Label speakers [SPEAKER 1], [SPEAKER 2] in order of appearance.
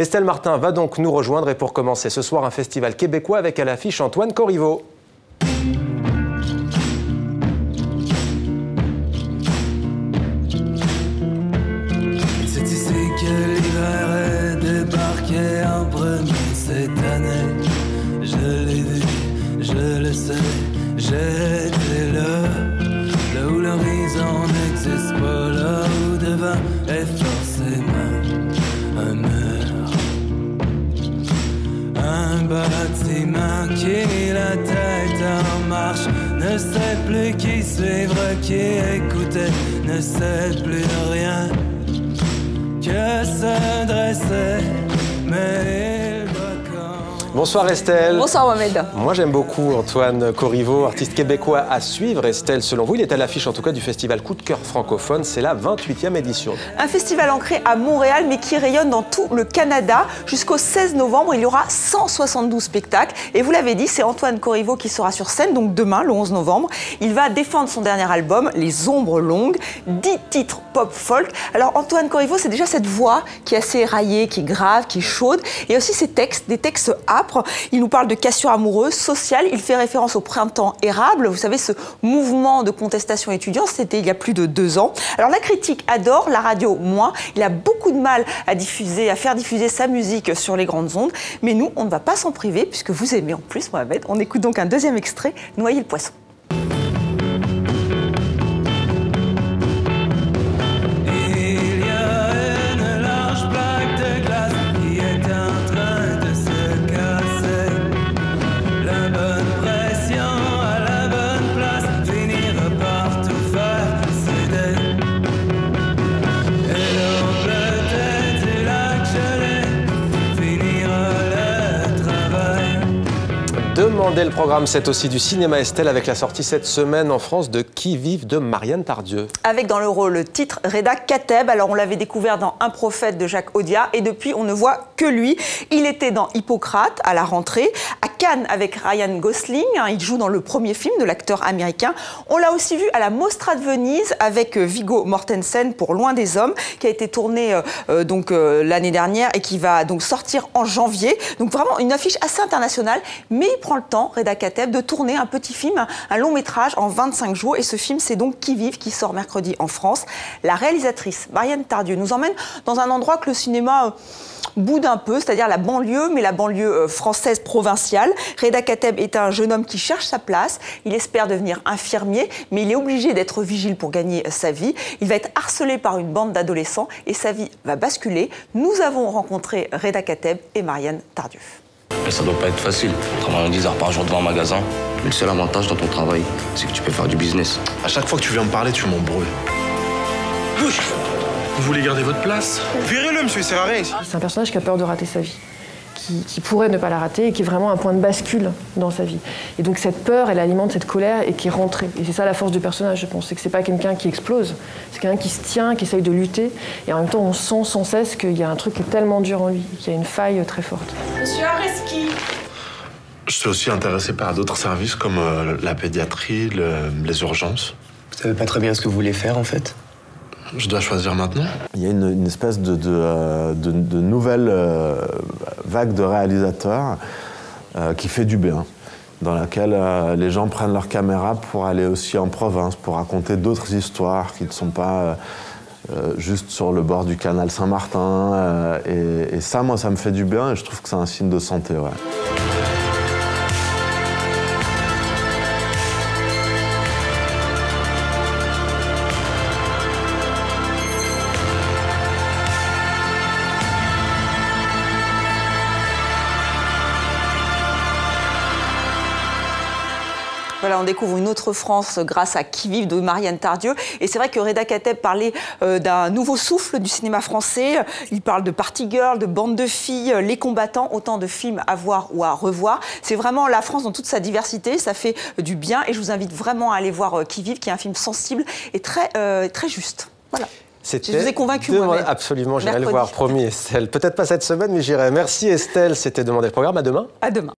[SPEAKER 1] Estelle Martin va donc nous rejoindre et pour commencer ce soir un festival québécois avec à l'affiche Antoine Corriveau.
[SPEAKER 2] C'est ici que l'hiver est débarqué en premier cette année. Je l'ai vu, je le sais, j'ai été là où l'horizon n'existe pas, là où devant est forcément un mur, un bâtiment qui la tête en marche, ne sait plus qui suivre, qui écouter, ne sait plus rien que se dresser, mais il doit quand...
[SPEAKER 1] Bonsoir Estelle.
[SPEAKER 3] Bonsoir Mohamed.
[SPEAKER 1] Moi j'aime beaucoup Antoine Corriveau, artiste québécois à suivre. Estelle, selon vous, il est à l'affiche en tout cas du festival Coup de cœur francophone. C'est la 28e édition.
[SPEAKER 3] Un festival ancré à Montréal mais qui rayonne dans tout le Canada. Jusqu'au 16 novembre, il y aura 172 spectacles. Et vous l'avez dit, c'est Antoine Corriveau qui sera sur scène, donc demain, le 11 novembre. Il va défendre son dernier album, Les Ombres Longues, 10 titres pop-folk. Alors Antoine Corriveau, c'est déjà cette voix qui est assez éraillée, qui est grave, qui est chaude. Et aussi ses textes, des textes âpres. Il nous parle de cassure amoureuse, sociale. Il fait référence au printemps érable. Vous savez, ce mouvement de contestation étudiante, c'était il y a plus de 2 ans. Alors la critique adore, la radio moins. Il a beaucoup de mal à faire diffuser sa musique sur les grandes ondes. Mais nous, on ne va pas s'en priver puisque vous aimez en plus, Mohamed. On écoute donc un deuxième extrait, Noyer le poisson.
[SPEAKER 1] Demandez le programme, c'est aussi du cinéma Estelle avec la sortie cette semaine en France de Qui vive de Marianne Tardieu.
[SPEAKER 3] Avec dans le rôle le titre Reda Kateb. Alors on l'avait découvert dans Un prophète de Jacques Audiard et depuis on ne voit que lui. Il était dans Hippocrate à la rentrée, à Cannes avec Ryan Gosling. Il joue dans le premier film de l'acteur américain. On l'a aussi vu à la Mostra de Venise avec Viggo Mortensen pour Loin des hommes qui a été tourné l'année dernière et qui va donc sortir en janvier. Donc vraiment une affiche assez internationale, mais il prend le temps, Reda Kateb, de tourner un petit film, un long métrage en 25 jours. Et ce film, c'est donc Qui vive, qui sort mercredi en France. La réalisatrice, Marianne Tardieu, nous emmène dans un endroit que le cinéma boude un peu, c'est-à-dire la banlieue, mais la banlieue française provinciale. Reda Kateb est un jeune homme qui cherche sa place. Il espère devenir infirmier, mais il est obligé d'être vigile pour gagner sa vie. Il va être harcelé par une bande d'adolescents et sa vie va basculer. Nous avons rencontré Reda Kateb et Marianne Tardieu.
[SPEAKER 4] Mais ça doit pas être facile. Travailler 10 heures par jour devant un magasin. Mais le seul avantage dans ton travail, c'est que tu peux faire du business.
[SPEAKER 5] À chaque fois que tu viens me parler, tu m'embrouilles. Bouge! Vous voulez garder votre place? Virez-le, monsieur, il sert à rien ici.
[SPEAKER 6] C'est un personnage qui a peur de rater sa vie, qui pourrait ne pas la rater et qui est vraiment un point de bascule dans sa vie. Et donc cette peur, elle alimente cette colère et qui est rentrée. Et c'est ça la force du personnage, je pense. C'est que c'est pas quelqu'un qui explose, c'est quelqu'un qui se tient, qui essaye de lutter. Et en même temps, on sent sans cesse qu'il y a un truc qui est tellement dur en lui, qu'il y a une faille très forte.
[SPEAKER 7] Monsieur Areski.
[SPEAKER 5] Je suis aussi intéressé par d'autres services comme la pédiatrie, les urgences.
[SPEAKER 8] Vous savez pas très bien ce que vous voulez faire en fait?
[SPEAKER 5] Je dois choisir maintenant.
[SPEAKER 9] Il y a une espèce de nouvelle vague de réalisateurs qui fait du bien, dans laquelle les gens prennent leur caméra pour aller aussi en province, pour raconter d'autres histoires qui ne sont pas juste sur le bord du canal Saint-Martin. Et ça, moi, ça me fait du bien et je trouve que c'est un signe de santé, ouais.
[SPEAKER 3] Voilà, on découvre une autre France grâce à Qui vive de Marianne Tardieu. Et c'est vrai que Reda Kateb parlait d'un nouveau souffle du cinéma français. Il parle de Party Girl, de Bande de filles, Les combattants, autant de films à voir ou à revoir. C'est vraiment la France dans toute sa diversité, ça fait du bien. Et je vous invite vraiment à aller voir Qui vive, qui est un film sensible et très juste. Voilà. Je vous ai convaincu, moi-même.
[SPEAKER 1] Absolument, j'irai le voir, promis Estelle. Peut-être pas cette semaine, mais j'irai. Merci Estelle, c'était Demandez le programme. À demain.
[SPEAKER 3] À demain.